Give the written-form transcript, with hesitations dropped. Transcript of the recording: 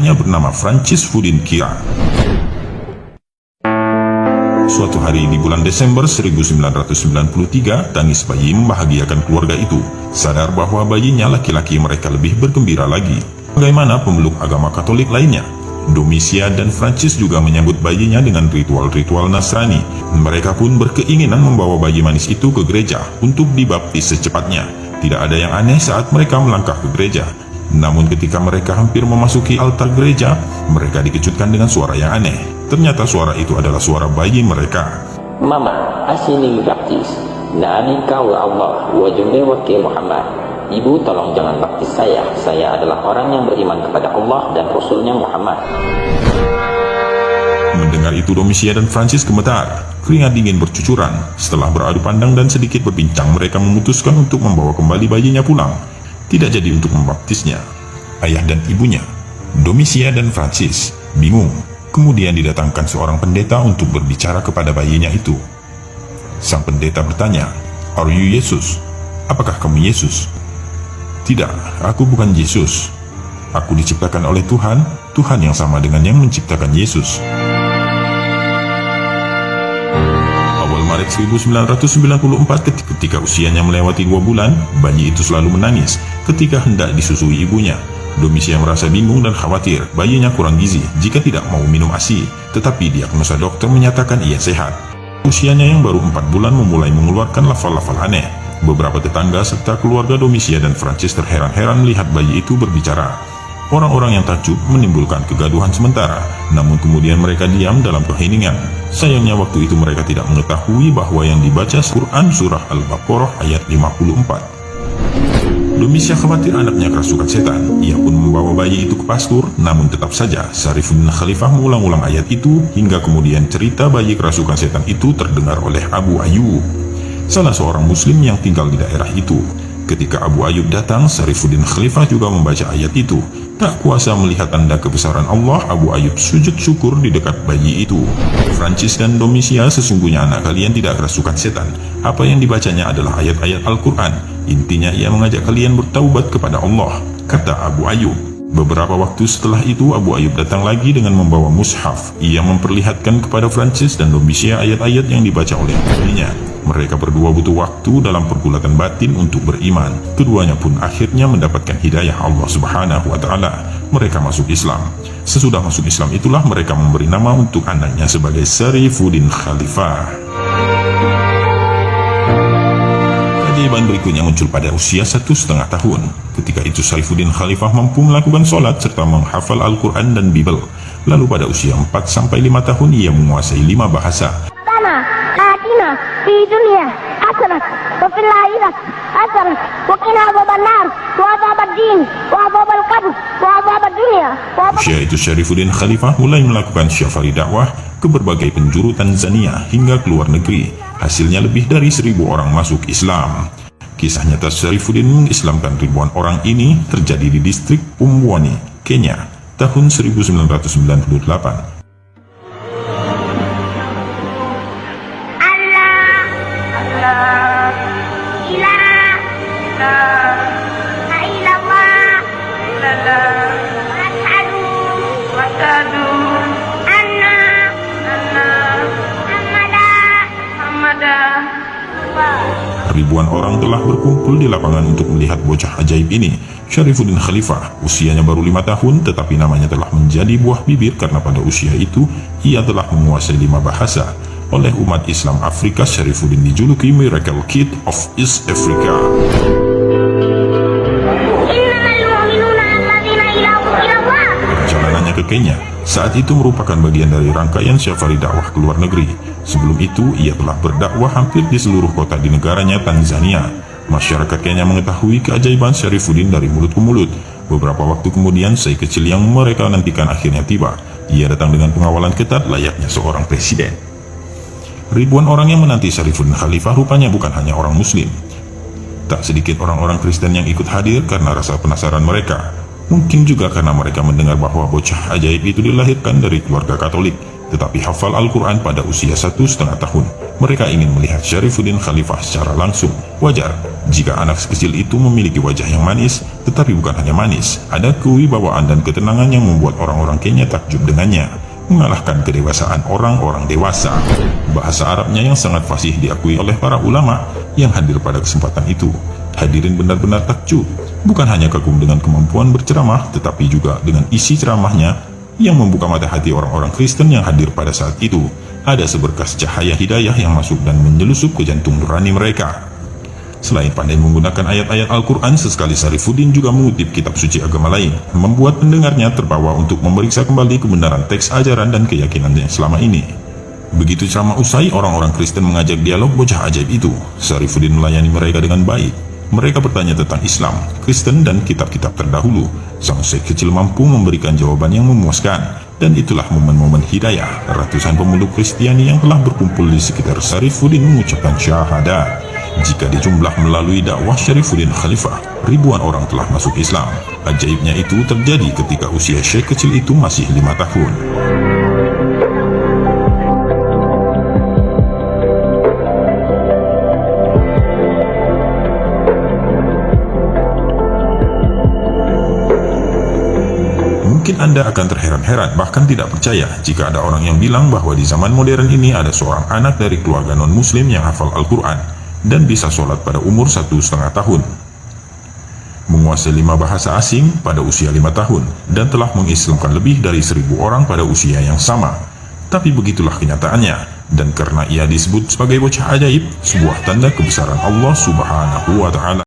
ayahnya bernama Francisfudin Kira. Suatu hari di bulan Desember 1993, tangis bayi membahagiakan keluarga itu. Sadar bahwa bayinya laki-laki, mereka lebih bergembira lagi. Bagaimana pemeluk agama Katolik lainnya? Domitia dan Francis juga menyambut bayinya dengan ritual-ritual Nasrani. Mereka pun berkeinginan membawa bayi manis itu ke gereja untuk dibaptis secepatnya. Tidak ada yang aneh saat mereka melangkah ke gereja. Namun ketika mereka hampir memasuki altar gereja, mereka dikejutkan dengan suara yang aneh. Ternyata suara itu adalah suara bayi mereka. Mama, asini baptis. Nani kau Allah wa junewaki Muhammad. Ibu, tolong jangan baptis saya. Saya adalah orang yang beriman kepada Allah dan Rasulnya Muhammad. Mendengar itu, Domitia dan Francis gemetar. Keringat dingin bercucuran. Setelah beradu pandang dan sedikit berbincang, mereka memutuskan untuk membawa kembali bayinya pulang. Tidak jadi untuk membaptisnya. Ayah dan ibunya, Domitia dan Francis, bingung. Kemudian didatangkan seorang pendeta untuk berbicara kepada bayinya itu. Sang pendeta bertanya, "Are you Yesus? Apakah kamu Yesus?" "Tidak, aku bukan Yesus. Aku diciptakan oleh Tuhan, Tuhan yang sama dengan yang menciptakan Yesus." Awal Maret 1994, ketika usianya melewati 2 bulan, bayi itu selalu menangis ketika hendak disusui ibunya. Domitia merasa bingung dan khawatir bayinya kurang gizi jika tidak mau minum ASI, tetapi diagnosa dokter menyatakan ia sehat. Usianya yang baru 4 bulan memulai mengeluarkan lafal-lafal aneh. Beberapa tetangga serta keluarga Domitia dan Francis terheran-heran melihat bayi itu berbicara. Orang-orang yang takjub menimbulkan kegaduhan sementara, namun kemudian mereka diam dalam keheningan. Sayangnya waktu itu mereka tidak mengetahui bahwa yang dibaca Quran surah Al-Baqarah ayat 54. Domitia khawatir anaknya kerasukan setan. Ia pun membawa bayi itu ke pastur, namun tetap saja Syarifuddin Khalifah mengulang-ulang ayat itu hingga kemudian cerita bayi kerasukan setan itu terdengar oleh Abu Ayyub, salah seorang muslim yang tinggal di daerah itu. Ketika Abu Ayyub datang, Syarifuddin Khalifah juga membaca ayat itu. Tak kuasa melihat tanda kebesaran Allah, Abu Ayyub sujud syukur di dekat bayi itu. Francis dan Domitia, sesungguhnya anak kalian tidak kerasukan setan. Apa yang dibacanya adalah ayat-ayat Al-Quran. Intinya ia mengajak kalian bertaubat kepada Allah, kata Abu Ayyub. Beberapa waktu setelah itu, Abu Ayyub datang lagi dengan membawa mushaf. Ia memperlihatkan kepada Francis dan Domitia ayat-ayat yang dibaca oleh bayinya. Mereka berdua butuh waktu dalam pergulatan batin untuk beriman. Keduanya pun akhirnya mendapatkan hidayah Allah Subhanahu wa Ta'ala. Mereka masuk Islam. Sesudah masuk Islam itulah mereka memberi nama untuk anaknya sebagai Syarifuddin Khalifah. Keajaiban berikutnya muncul pada usia 1,5 tahun. Ketika itu Syarifuddin Khalifah mampu melakukan sholat serta menghafal Al-Quran dan Bible. Lalu pada usia 4-5 tahun ia menguasai 5 bahasa. Atina fi dunia hasanah wa fil akhirati hasanah wa qina adzabannar wa adzabaddin wa adzabal qabr wa adzabad dunya. Usia itu Syarifuddin Khalifah mulai melakukan syafari dakwah ke berbagai penjuru Tanzania hingga ke luar negeri. Hasilnya lebih dari 1.000 orang masuk Islam. Kisah nyata Syarifuddin mengislamkan ribuan orang ini terjadi di distrik Pumwani, Kenya, tahun 1998. Ribuan orang telah berkumpul di lapangan untuk melihat bocah ajaib ini. Syarifuddin Khalifah usianya baru 5 tahun, tetapi namanya telah menjadi buah bibir karena pada usia itu ia telah menguasai 5 bahasa. Oleh umat Islam Afrika, Syarifuddin dijuluki Miracle Kid of East Africa. Perjalanannya ke Kenya saat itu merupakan bagian dari rangkaian syafari dakwah ke luar negeri. Sebelum itu, ia telah berdakwah hampir di seluruh kota di negaranya Tanzania. Masyarakat Kenya mengetahui keajaiban Syarifuddin dari mulut ke mulut. Beberapa waktu kemudian, sei kecil yang mereka nantikan akhirnya tiba. Ia datang dengan pengawalan ketat layaknya seorang presiden. Ribuan orang yang menanti Syarifuddin Khalifah rupanya bukan hanya orang Muslim. Tak sedikit orang-orang Kristen yang ikut hadir karena rasa penasaran mereka. Mungkin juga karena mereka mendengar bahwa bocah ajaib itu dilahirkan dari keluarga Katolik, tetapi hafal Al-Quran pada usia 1,5 tahun. Mereka ingin melihat Syarifuddin khalifah secara langsung. Wajar jika anak kecil itu memiliki wajah yang manis, tetapi bukan hanya manis. Ada kewibawaan dan ketenangan yang membuat orang-orang Kenya takjub dengannya, mengalahkan kedewasaan orang-orang dewasa. Bahasa Arabnya yang sangat fasih diakui oleh para ulama yang hadir pada kesempatan itu. Hadirin benar-benar takjub, bukan hanya kagum dengan kemampuan berceramah, tetapi juga dengan isi ceramahnya yang membuka mata hati orang-orang Kristen yang hadir pada saat itu. Ada seberkas cahaya hidayah yang masuk dan menyelusup ke jantung nurani mereka. Selain pandai menggunakan ayat-ayat Al-Quran, sesekali Syarifuddin juga mengutip kitab suci agama lain, membuat pendengarnya terbawa untuk memeriksa kembali kebenaran teks ajaran dan keyakinannya selama ini. Begitu ceramah usai, orang-orang Kristen mengajak dialog bocah ajaib itu. Syarifuddin melayani mereka dengan baik. Mereka bertanya tentang Islam, Kristen, dan kitab-kitab terdahulu. Sang syekh kecil mampu memberikan jawaban yang memuaskan. Dan itulah momen-momen hidayah. Ratusan pemeluk Kristiani yang telah berkumpul di sekitar Syarifuddin mengucapkan syahadat. Jika dijumlah melalui dakwah Syarifuddin Khalifah, ribuan orang telah masuk Islam. Ajaibnya itu terjadi ketika usia syekh kecil itu masih 5 tahun. Mungkin Anda akan terheran-heran, bahkan tidak percaya jika ada orang yang bilang bahwa di zaman modern ini ada seorang anak dari keluarga non-muslim yang hafal Al-Quran dan bisa sholat pada umur 1,5 tahun, menguasai 5 bahasa asing pada usia 5 tahun, dan telah mengislamkan lebih dari 1.000 orang pada usia yang sama. Tapi begitulah kenyataannya, dan karena ia disebut sebagai bocah ajaib, sebuah tanda kebesaran Allah Subhanahu wa Ta'ala.